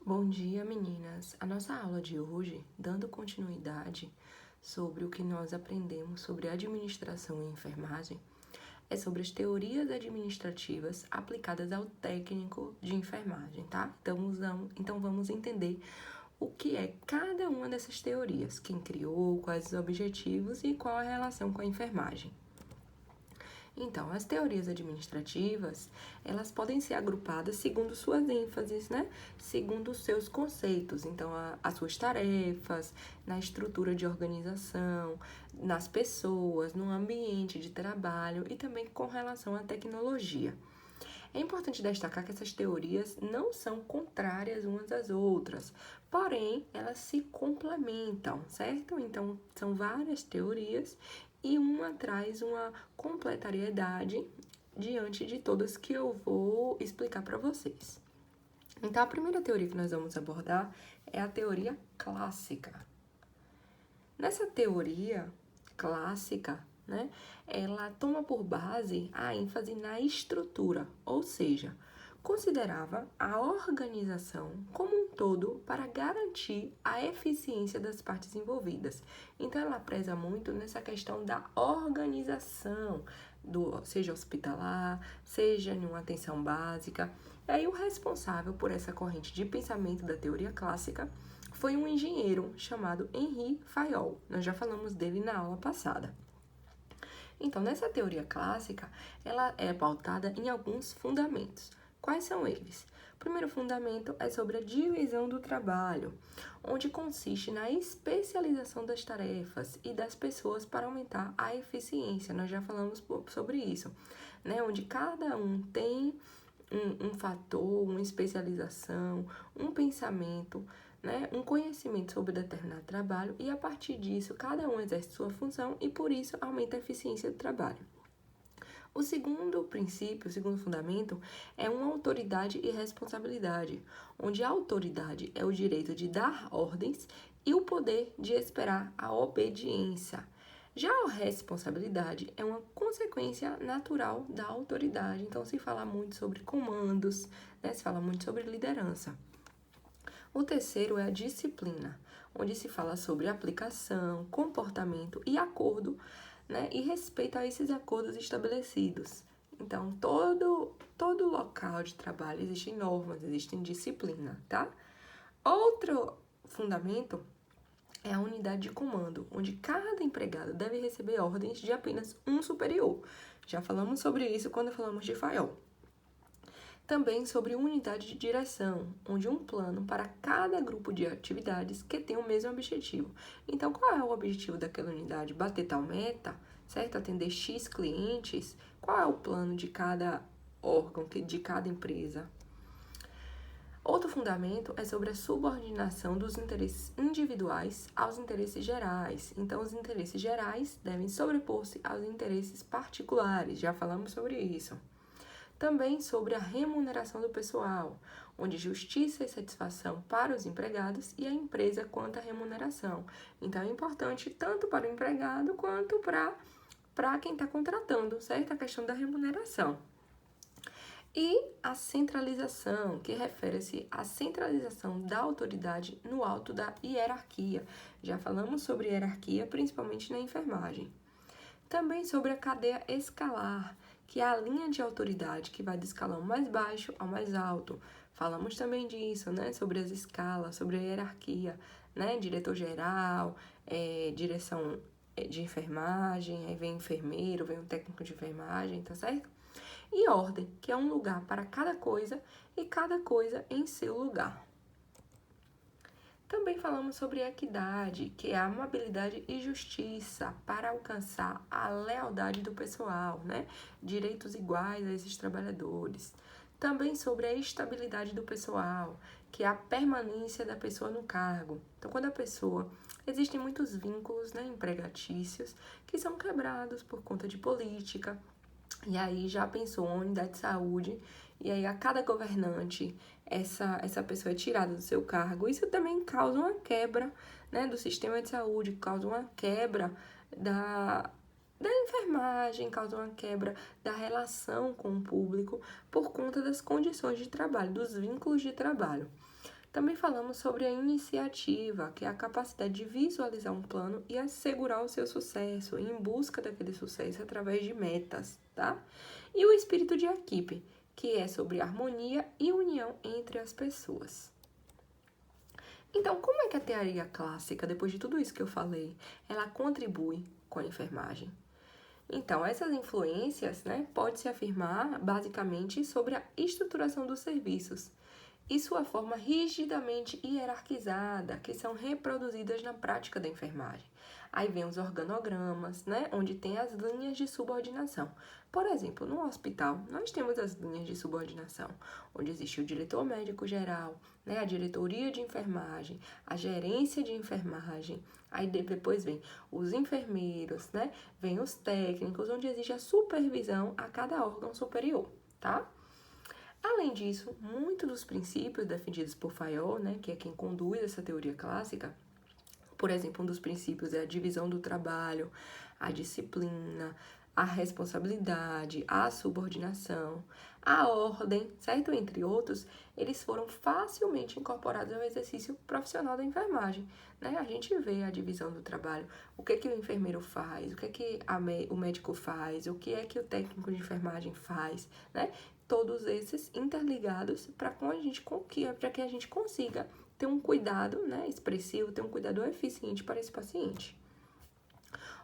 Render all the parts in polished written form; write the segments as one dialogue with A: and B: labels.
A: Bom dia, meninas! A nossa aula de hoje, dando continuidade sobre o que nós aprendemos sobre administração e enfermagem, é sobre as teorias administrativas aplicadas ao técnico de enfermagem, tá? Então vamos entender o que é cada uma dessas teorias, quem criou, quais os objetivos e qual a relação com a enfermagem. Então, as teorias administrativas, elas podem ser agrupadas segundo suas ênfases, né? Segundo os seus conceitos. Então, as suas tarefas, na estrutura de organização, nas pessoas, no ambiente de trabalho e também com relação à tecnologia. É importante destacar que essas teorias não são contrárias umas às outras, porém elas se complementam, certo? Então são várias teorias e uma traz uma complementariedade diante de todas que eu vou explicar para vocês. Então a primeira teoria que nós vamos abordar é a teoria clássica. Nessa teoria clássica, né, ela toma por base a ênfase na estrutura, ou seja, considerava a organização como um todo para garantir a eficiência das partes envolvidas. Então, ela preza muito nessa questão da organização, seja hospitalar, seja em uma atenção básica. E aí, o responsável por essa corrente de pensamento da teoria clássica foi um engenheiro chamado Henri Fayol. Nós já falamos dele na aula passada. Então, nessa teoria clássica, ela é pautada em alguns fundamentos. Quais são eles? O primeiro fundamento é sobre a divisão do trabalho, onde consiste na especialização das tarefas e das pessoas para aumentar a eficiência. Nós já falamos sobre isso, né? Onde cada um tem um fator, uma especialização, um pensamento, né, um conhecimento sobre determinado trabalho e a partir disso cada um exerce sua função e por isso aumenta a eficiência do trabalho. O segundo princípio, o segundo fundamento é uma autoridade e responsabilidade, onde a autoridade é o direito de dar ordens e o poder de esperar a obediência. Já a responsabilidade é uma consequência natural da autoridade, então se fala muito sobre comandos, né? Se fala muito sobre liderança. O terceiro é a disciplina, onde se fala sobre aplicação, comportamento e acordo, né? E respeito a esses acordos estabelecidos. Então, todo local de trabalho existem normas, existem disciplina, tá? Outro fundamento é a unidade de comando, onde cada empregado deve receber ordens de apenas um superior. Já falamos sobre isso quando falamos de Fayol. Também sobre unidade de direção, onde um plano para cada grupo de atividades que tem o mesmo objetivo. Então, qual é o objetivo daquela unidade? Bater tal meta, certo? Atender X clientes? Qual é o plano de cada órgão, de cada empresa? Outro fundamento é sobre a subordinação dos interesses individuais aos interesses gerais. Então, os interesses gerais devem sobrepor-se aos interesses particulares. Já falamos sobre isso. Também sobre a remuneração do pessoal, onde justiça e satisfação para os empregados e a empresa quanto à remuneração. Então, é importante tanto para o empregado quanto para quem está contratando, certo? A questão da remuneração. E a centralização, que refere-se à centralização da autoridade no alto da hierarquia. Já falamos sobre hierarquia, principalmente na enfermagem. Também sobre a cadeia escalar, que é a linha de autoridade que vai do escalão mais baixo ao mais alto. Falamos também disso, né? Sobre as escalas, sobre a hierarquia, né? Diretor-geral, direção de enfermagem, aí vem enfermeiro, vem um técnico de enfermagem, tá certo? E ordem, que é um lugar para cada coisa e cada coisa em seu lugar. Também falamos sobre equidade, que é a amabilidade e justiça para alcançar a lealdade do pessoal, né? Direitos iguais a esses trabalhadores. Também sobre a estabilidade do pessoal, que é a permanência da pessoa no cargo. Então, quando a pessoa... Existem muitos vínculos, né, empregatícios que são quebrados por conta de política. E aí já pensou uma unidade de saúde, e aí a cada governante essa pessoa é tirada do seu cargo. Isso também causa uma quebra, né, do sistema de saúde, causa uma quebra da enfermagem, causa uma quebra da relação com o público por conta das condições de trabalho, dos vínculos de trabalho. Também falamos sobre a iniciativa, que é a capacidade de visualizar um plano e assegurar o seu sucesso, em busca daquele sucesso através de metas, tá? E o espírito de equipe, que é sobre harmonia e união entre as pessoas. Então, como é que a teoria clássica, depois de tudo isso que eu falei, ela contribui com a enfermagem? Então, essas influências, né, pode-se afirmar basicamente sobre a estruturação dos serviços e sua forma rigidamente hierarquizada, que são reproduzidas na prática da enfermagem. Aí vem os organogramas, né, onde tem as linhas de subordinação. Por exemplo, no hospital, nós temos as linhas de subordinação, onde existe o diretor médico geral, né, a diretoria de enfermagem, a gerência de enfermagem, aí depois vem os enfermeiros, né, vem os técnicos, onde existe a supervisão a cada órgão superior, tá? Além disso, muitos dos princípios defendidos por Fayol, né, que é quem conduz essa teoria clássica, por exemplo, um dos princípios é a divisão do trabalho, a disciplina, a responsabilidade, a subordinação, a ordem, certo? Entre outros, eles foram facilmente incorporados ao exercício profissional da enfermagem, né? A gente vê a divisão do trabalho, o que o enfermeiro faz, o que o médico faz, o que é que o técnico de enfermagem faz, né? Todos esses interligados para que a gente consiga ter um cuidado, né, expressivo, ter um cuidado eficiente para esse paciente.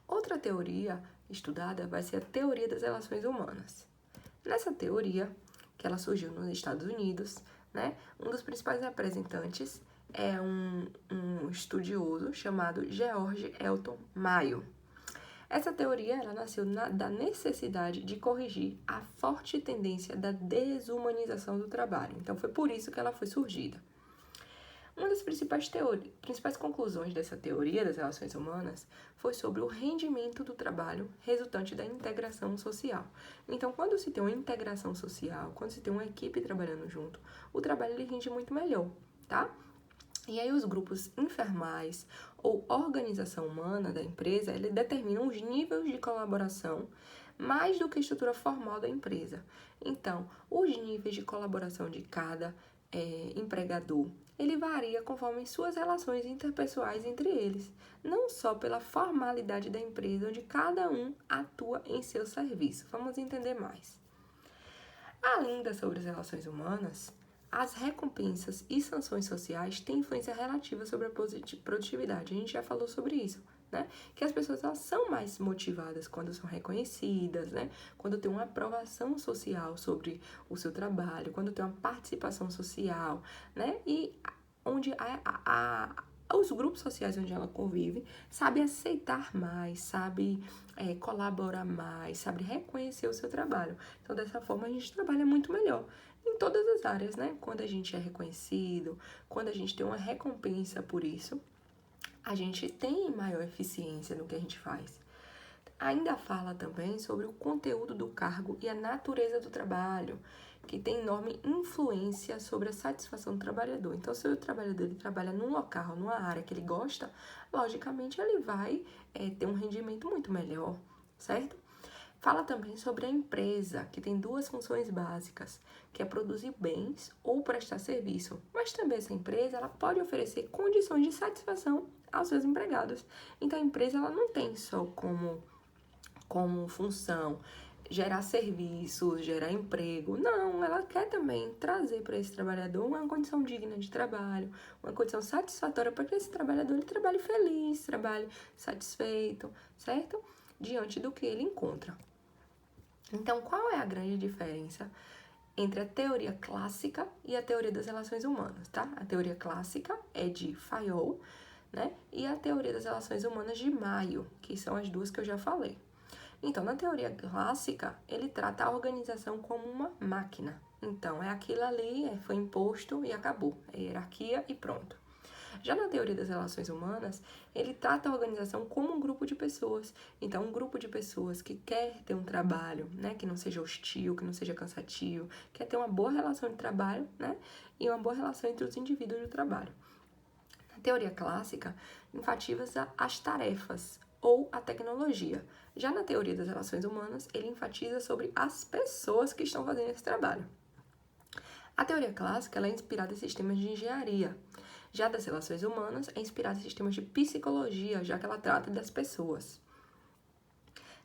A: Outra teoria estudada vai ser a teoria das relações humanas. Nessa teoria, que ela surgiu nos Estados Unidos, né, um dos principais representantes é um estudioso chamado George Elton Mayo. Essa teoria ela nasceu da necessidade de corrigir a forte tendência da desumanização do trabalho. Então, foi por isso que ela foi surgida. Uma das principais conclusões dessa teoria das relações humanas foi sobre o rendimento do trabalho resultante da integração social. Então, quando se tem uma integração social, quando se tem uma equipe trabalhando junto, o trabalho ele rende muito melhor, tá? E aí os grupos informais ou organização humana da empresa, ele determinam os níveis de colaboração mais do que a estrutura formal da empresa. Então, os níveis de colaboração de cada empregador, ele varia conforme suas relações interpessoais entre eles, não só pela formalidade da empresa onde cada um atua em seu serviço. Vamos entender mais. Ainda sobre as relações humanas, as recompensas e sanções sociais têm influência relativa sobre a produtividade. A gente já falou sobre isso, né? Que as pessoas elas são mais motivadas quando são reconhecidas, né? Quando tem uma aprovação social sobre o seu trabalho, quando tem uma participação social, né? E onde os grupos sociais onde ela convive sabe aceitar mais, sabe colaborar mais, sabe reconhecer o seu trabalho. Então, dessa forma, a gente trabalha muito melhor em todas as áreas, né? Quando a gente é reconhecido, quando a gente tem uma recompensa por isso, a gente tem maior eficiência no que a gente faz. Ainda fala também sobre o conteúdo do cargo e a natureza do trabalho, que tem enorme influência sobre a satisfação do trabalhador. Então, se o trabalhador ele trabalha num local, numa área que ele gosta, logicamente ele vai ter um rendimento muito melhor, certo? Fala também sobre a empresa, que tem duas funções básicas, que é produzir bens ou prestar serviço. Mas também essa empresa ela pode oferecer condições de satisfação aos seus empregados. Então, a empresa ela não tem só como função gerar serviços, gerar emprego. Não, ela quer também trazer para esse trabalhador uma condição digna de trabalho, uma condição satisfatória para que esse trabalhador ele trabalhe feliz, trabalhe satisfeito, certo? Diante do que ele encontra. Então, qual é a grande diferença entre a teoria clássica e a teoria das relações humanas, tá? A teoria clássica é de Fayol, né? E a teoria das relações humanas de Mayo, que são as duas que eu já falei. Então, na teoria clássica, ele trata a organização como uma máquina. Então, é aquilo ali, foi imposto e acabou. É hierarquia e pronto. Já na teoria das relações humanas, ele trata a organização como um grupo de pessoas. Então, um grupo de pessoas que quer ter um trabalho, né, que não seja hostil, que não seja cansativo, quer ter uma boa relação de trabalho, né, e uma boa relação entre os indivíduos do trabalho. Na teoria clássica, enfatiza as tarefas ou a tecnologia. Já na teoria das relações humanas, ele enfatiza sobre as pessoas que estão fazendo esse trabalho. A teoria clássica ela é inspirada em sistemas de engenharia. Já das relações humanas é inspirada em sistemas de psicologia, já que ela trata das pessoas.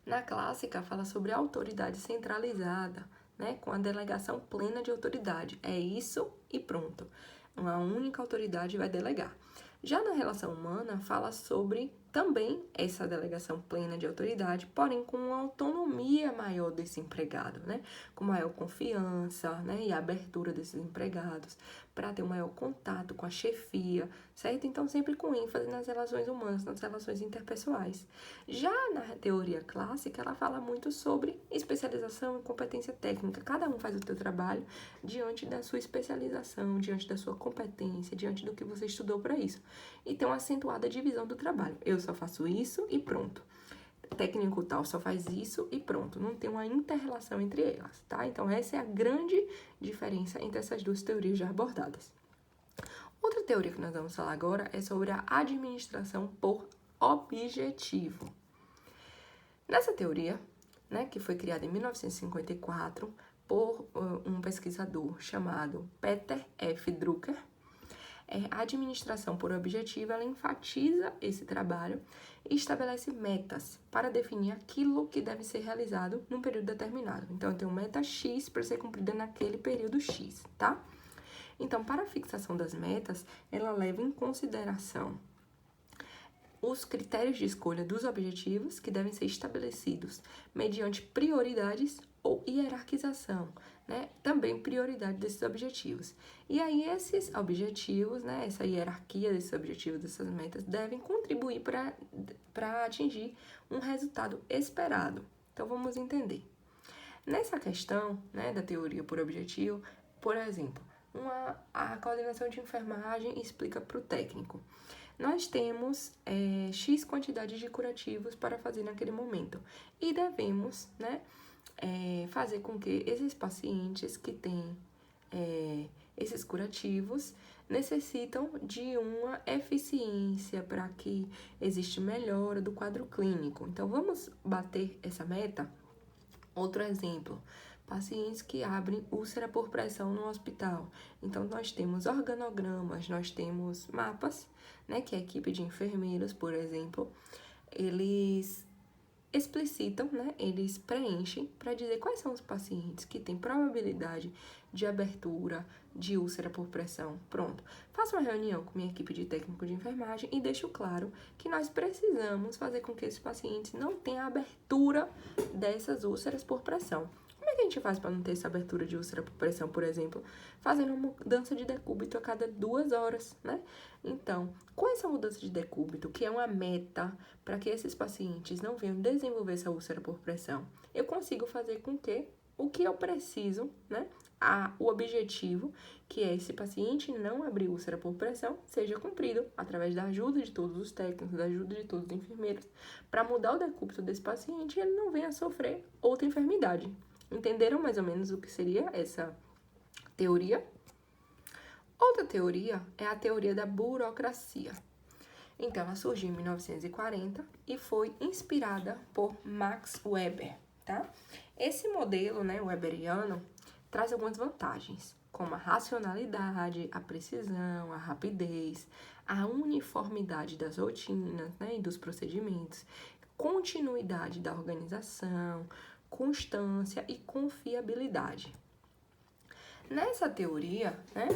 A: Na clássica, fala sobre a autoridade centralizada, né, com a delegação plena de autoridade. É isso e pronto. Uma única autoridade vai delegar. Já na relação humana, fala sobre também essa delegação plena de autoridade, porém com uma autonomia maior desse empregado, né? Com maior confiança, né? E abertura desses empregados para ter um maior contato com a chefia, certo? Então, sempre com ênfase nas relações humanas, nas relações interpessoais. Já na teoria clássica, ela fala muito sobre especialização e competência técnica. Cada um faz o seu trabalho diante da sua especialização, diante da sua competência, diante do que você estudou para isso. E tem uma acentuada divisão do trabalho. Eu só faço isso e pronto. Técnico tal só faz isso e pronto. Não tem uma inter-relação entre elas, tá? Então, essa é a grande diferença entre essas duas teorias já abordadas. Outra teoria que nós vamos falar agora é sobre a administração por objetivo. Nessa teoria, né, que foi criada em 1954 por um pesquisador chamado Peter F. Drucker, a administração por objetivo, ela enfatiza esse trabalho e estabelece metas para definir aquilo que deve ser realizado num período determinado. Então, eu tenho meta X para ser cumprida naquele período X, tá? Então, para a fixação das metas, ela leva em consideração os critérios de escolha dos objetivos que devem ser estabelecidos mediante prioridades ou hierarquização, né? Também prioridade desses objetivos. E aí esses objetivos, né, essa hierarquia desses objetivos, dessas metas, devem contribuir para atingir um resultado esperado. Então vamos entender. Nessa questão, né, da teoria por objetivo, por exemplo, a coordenação de enfermagem explica para o técnico. Nós temos X quantidade de curativos para fazer naquele momento e devemos, né, fazer com que esses pacientes que têm esses curativos necessitam de uma eficiência para que exista melhora do quadro clínico. Então, vamos bater essa meta? Outro exemplo, pacientes que abrem úlcera por pressão no hospital. Então, nós temos organogramas, nós temos mapas, né, que a equipe de enfermeiros, por exemplo, eles explicitam, né, eles preenchem para dizer quais são os pacientes que têm probabilidade de abertura de úlcera por pressão. Pronto. Faço uma reunião com minha equipe de técnico de enfermagem e deixo claro que nós precisamos fazer com que esses pacientes não tenham abertura dessas úlceras por pressão. Como é que a gente faz para não ter essa abertura de úlcera por pressão, por exemplo? Fazendo uma mudança de decúbito a cada 2 horas, né? Então, com essa mudança de decúbito, que é uma meta para que esses pacientes não venham desenvolver essa úlcera por pressão, eu consigo fazer com que o que eu preciso, né? O objetivo, que é esse paciente não abrir úlcera por pressão, seja cumprido através da ajuda de todos os técnicos, da ajuda de todos os enfermeiros, para mudar o decúbito desse paciente e ele não venha a sofrer outra enfermidade. Entenderam mais ou menos o que seria essa teoria? Outra teoria é a teoria da burocracia. Então, ela surgiu em 1940 e foi inspirada por Max Weber, tá? Esse modelo, né, weberiano, traz algumas vantagens, como a racionalidade, a precisão, a rapidez, a uniformidade das rotinas, né, e dos procedimentos, continuidade da organização, constância e confiabilidade. Nessa teoria, né,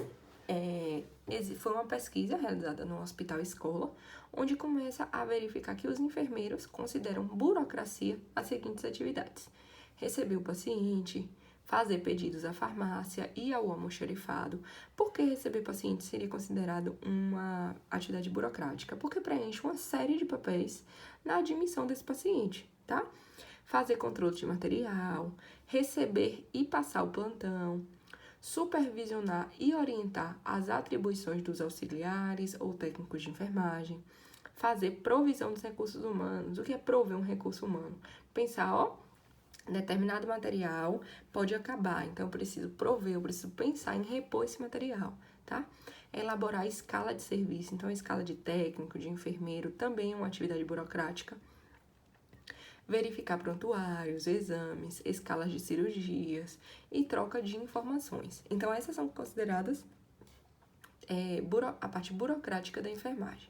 A: foi uma pesquisa realizada no Hospital Escola, onde começa a verificar que os enfermeiros consideram burocracia as seguintes atividades: receber o paciente, fazer pedidos à farmácia e ao almoxarifado. Por que receber paciente seria considerado uma atividade burocrática? Porque preenche uma série de papéis na admissão desse paciente, tá? Fazer controle de material, receber e passar o plantão, supervisionar e orientar as atribuições dos auxiliares ou técnicos de enfermagem, fazer provisão dos recursos humanos. O que é prover um recurso humano? Pensar, determinado material pode acabar, então eu preciso prover, eu preciso pensar em repor esse material, tá? Elaborar a escala de serviço, então a escala de técnico, de enfermeiro, também é uma atividade burocrática. verificar prontuários, exames, escalas de cirurgias e troca de informações. Então, essas são consideradas a parte burocrática da enfermagem.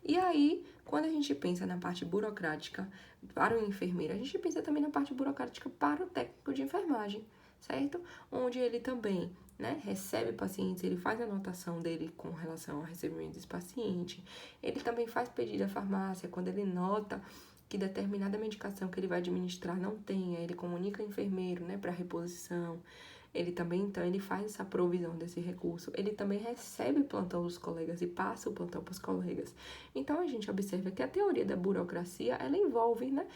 A: E aí, quando a gente pensa na parte burocrática para o enfermeiro, a gente pensa também na parte burocrática para o técnico de enfermagem, certo? Onde ele também, né, recebe pacientes, ele faz a anotação dele com relação ao recebimento desse paciente, ele também faz pedido à farmácia quando ele nota que determinada medicação que ele vai administrar não tem, aí ele comunica ao enfermeiro, né, para reposição. Ele também, então, ele faz essa provisão desse recurso. Ele também recebe o plantão dos colegas e passa o plantão para os colegas. Então, a gente observa que a teoria da burocracia, ela envolve, né,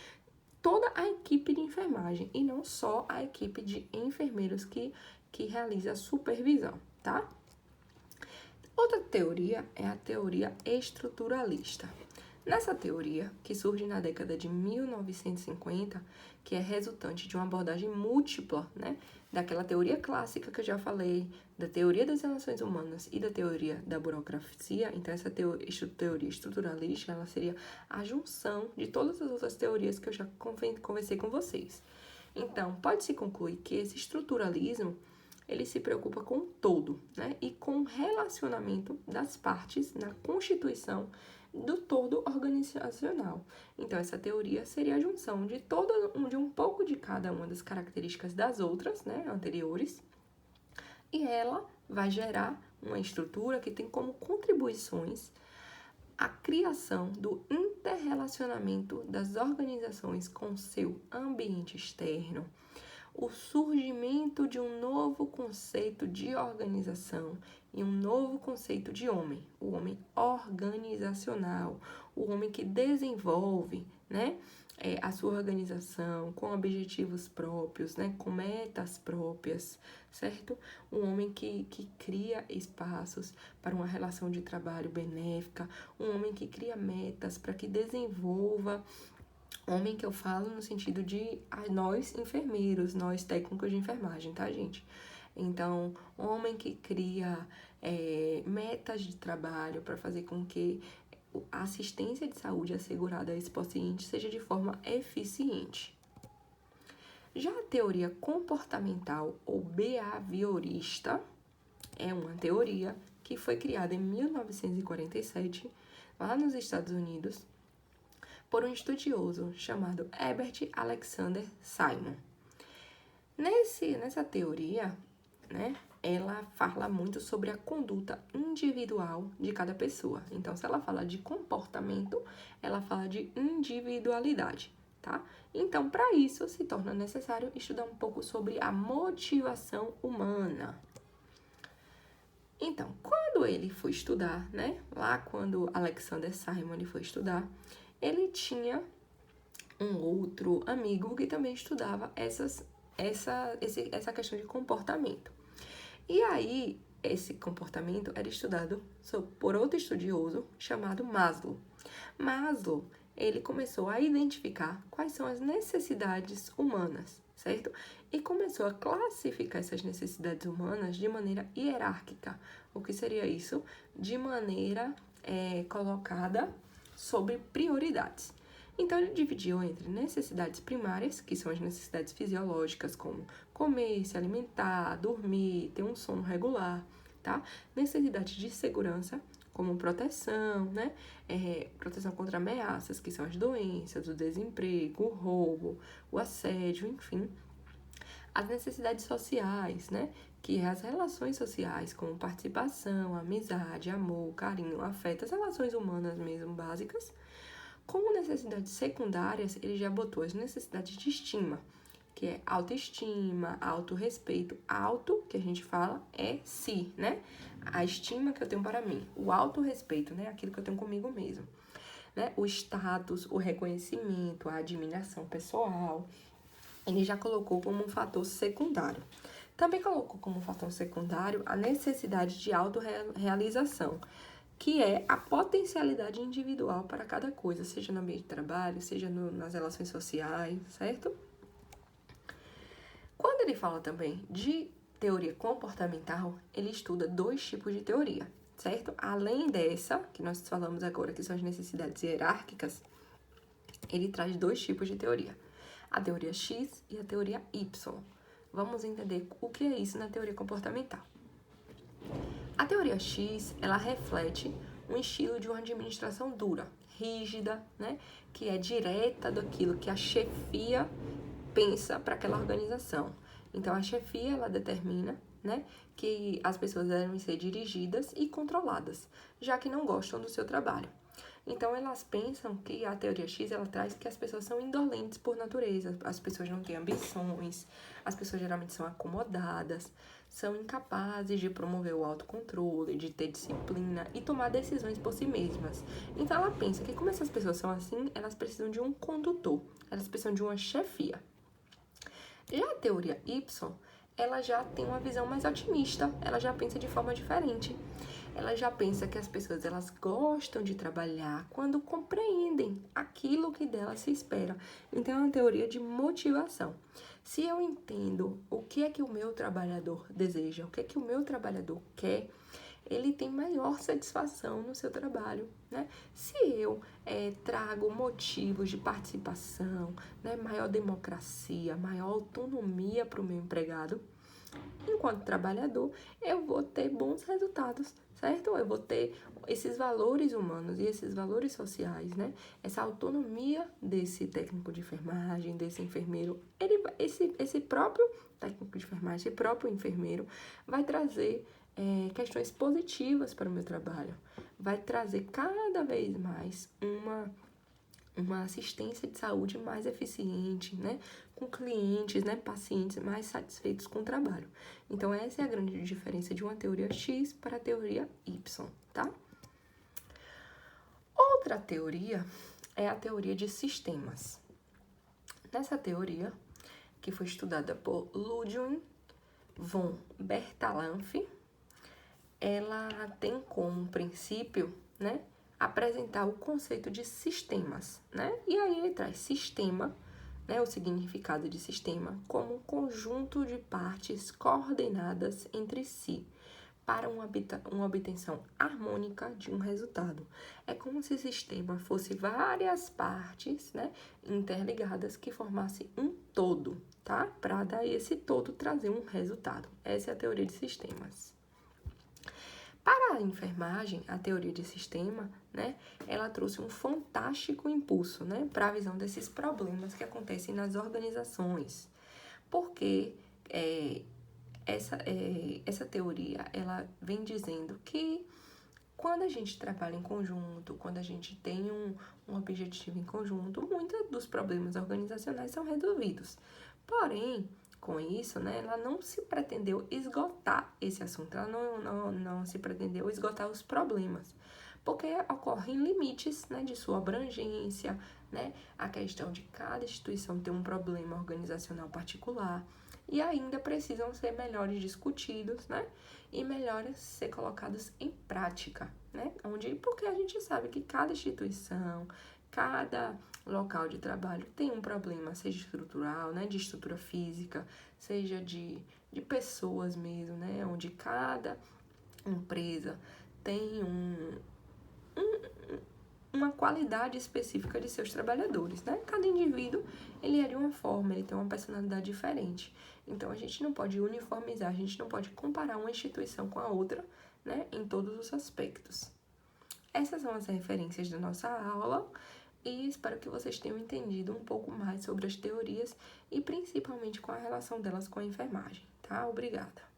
A: toda a equipe de enfermagem e não só a equipe de enfermeiros que realiza a supervisão, tá? Outra teoria é a teoria estruturalista. Nessa teoria, que surge na década de 1950, que é resultante de uma abordagem múltipla, né, daquela teoria clássica que eu já falei, da teoria das relações humanas e da teoria da burocracia, então essa teoria estruturalista, ela seria a junção de todas as outras teorias que eu já conversei com vocês. Então, pode-se concluir que esse estruturalismo, ele se preocupa com o todo, né, e com o relacionamento das partes na constituição do todo organizacional. Então, essa teoria seria a junção de um pouco de cada uma das características das outras, né, anteriores, e ela vai gerar uma estrutura que tem como contribuições a criação do interrelacionamento das organizações com seu ambiente externo, o surgimento de um novo conceito de organização e um novo conceito de homem, o homem organizacional, o homem que desenvolve, né, a sua organização com objetivos próprios, né, com metas próprias, certo? Um homem que cria espaços para uma relação de trabalho benéfica, um homem que cria metas para que desenvolva. Homem que eu falo no sentido de nós enfermeiros, nós técnicos de enfermagem, tá, gente? Então, homem que cria metas de trabalho para fazer com que a assistência de saúde assegurada a esse paciente seja de forma eficiente. Já a teoria comportamental ou behaviorista é uma teoria que foi criada em 1947, lá nos Estados Unidos, por um estudioso chamado Herbert Alexander Simon. Nessa teoria, né, ela fala muito sobre a conduta individual de cada pessoa. Então, se ela fala de comportamento, ela fala de individualidade, tá? Então, para isso, se torna necessário estudar um pouco sobre a motivação humana. Então, quando ele foi estudar, né, lá quando Alexander Simon ele foi estudar, ele tinha um outro amigo que também estudava essa questão de comportamento. E aí, esse comportamento era estudado por outro estudioso chamado Maslow. Maslow, ele começou a identificar quais são as necessidades humanas, certo? E começou a classificar essas necessidades humanas de maneira hierárquica. O que seria isso? De maneira colocada sobre prioridades. Então, ele dividiu entre necessidades primárias, que são as necessidades fisiológicas, como comer, se alimentar, dormir, ter um sono regular, tá? Necessidades de segurança, como proteção, né? Proteção contra ameaças, que são as doenças, o desemprego, o roubo, o assédio, enfim. As necessidades sociais, né? Que é as relações sociais, como participação, amizade, amor, carinho, afeto, as relações humanas mesmo básicas. Como necessidades secundárias, ele já botou as necessidades de estima, que é autoestima, autorrespeito. Auto, que a gente fala, é si, né? A estima que eu tenho para mim. O autorrespeito, né? Aquilo que eu tenho comigo mesmo. Né? O status, o reconhecimento, a admiração pessoal. Ele já colocou como um fator secundário. Também colocou como fator secundário a necessidade de autorrealização, que é a potencialidade individual para cada coisa, seja no ambiente de trabalho, seja nas relações sociais, certo? Quando ele fala também de teoria comportamental, ele estuda dois tipos de teoria, certo? Além dessa, que nós falamos agora, que são as necessidades hierárquicas, ele traz dois tipos de teoria. a teoria X e a teoria Y. Vamos entender o que é isso na teoria comportamental. A teoria X, ela reflete um estilo de uma administração dura, rígida, né, que é direta daquilo que a chefia pensa para aquela organização. Então, a chefia, ela determina, né, que as pessoas devem ser dirigidas e controladas, já que não gostam do seu trabalho. Então, elas pensam que a teoria X, ela traz que as pessoas são indolentes por natureza, as pessoas não têm ambições, as pessoas geralmente são acomodadas, são incapazes de promover o autocontrole, de ter disciplina e tomar decisões por si mesmas. Então, ela pensa que como essas pessoas são assim, elas precisam de um condutor, elas precisam de uma chefia. Já a teoria Y, ela já tem uma visão mais otimista, ela já pensa de forma diferente. Ela já pensa que as pessoas, elas gostam de trabalhar quando compreendem aquilo que delas se espera. Então, é uma teoria de motivação. Se eu entendo o que é que o meu trabalhador deseja, o que é que o meu trabalhador quer, ele tem maior satisfação no seu trabalho, né? Se eu trago motivos de participação, né, maior democracia, maior autonomia para o meu empregado, enquanto trabalhador, eu vou ter bons resultados, certo? Eu vou ter esses valores humanos e esses valores sociais, né? Essa autonomia desse técnico de enfermagem, desse enfermeiro, esse próprio técnico de enfermagem, esse próprio enfermeiro vai trazer questões positivas para o meu trabalho. Vai trazer cada vez mais uma assistência de saúde mais eficiente, né? Com clientes, né? Pacientes mais satisfeitos com o trabalho. Então, essa é a grande diferença de uma teoria X para a teoria Y, tá? Outra teoria é a teoria de sistemas. Nessa teoria, que foi estudada por Ludwig von Bertalanffy, ela tem como princípio, né, apresentar o conceito de sistemas, né? E aí ele traz sistema, né, o significado de sistema, como um conjunto de partes coordenadas entre si para uma obtenção harmônica de um resultado. É como se o sistema fosse várias partes, né, interligadas que formassem um todo, tá? Para daí esse todo trazer um resultado. Essa é a teoria de sistemas. Para a enfermagem, a teoria de sistema, né, ela trouxe um fantástico impulso, né, para a visão desses problemas que acontecem nas organizações. Porque essa teoria, ela vem dizendo que quando a gente trabalha em conjunto, quando a gente tem um objetivo em conjunto, muitos dos problemas organizacionais são resolvidos. Porém, com isso, né, ela não se pretendeu esgotar esse assunto, ela não se pretendeu esgotar os problemas, porque ocorrem limites, né, de sua abrangência, né, a questão de cada instituição ter um problema organizacional particular, e ainda precisam ser melhores discutidos, né, e melhores ser colocados em prática, né, porque a gente sabe que cada instituição, cada local de trabalho tem um problema, seja estrutural, né, de estrutura física, seja de pessoas mesmo, né, onde cada empresa tem uma qualidade específica de seus trabalhadores, né? Cada indivíduo, ele é de uma forma, ele tem uma personalidade diferente. Então, a gente não pode uniformizar, a gente não pode comparar uma instituição com a outra, né, em todos os aspectos. Essas são as referências da nossa aula e espero que vocês tenham entendido um pouco mais sobre as teorias e principalmente com a relação delas com a enfermagem, tá? Obrigada!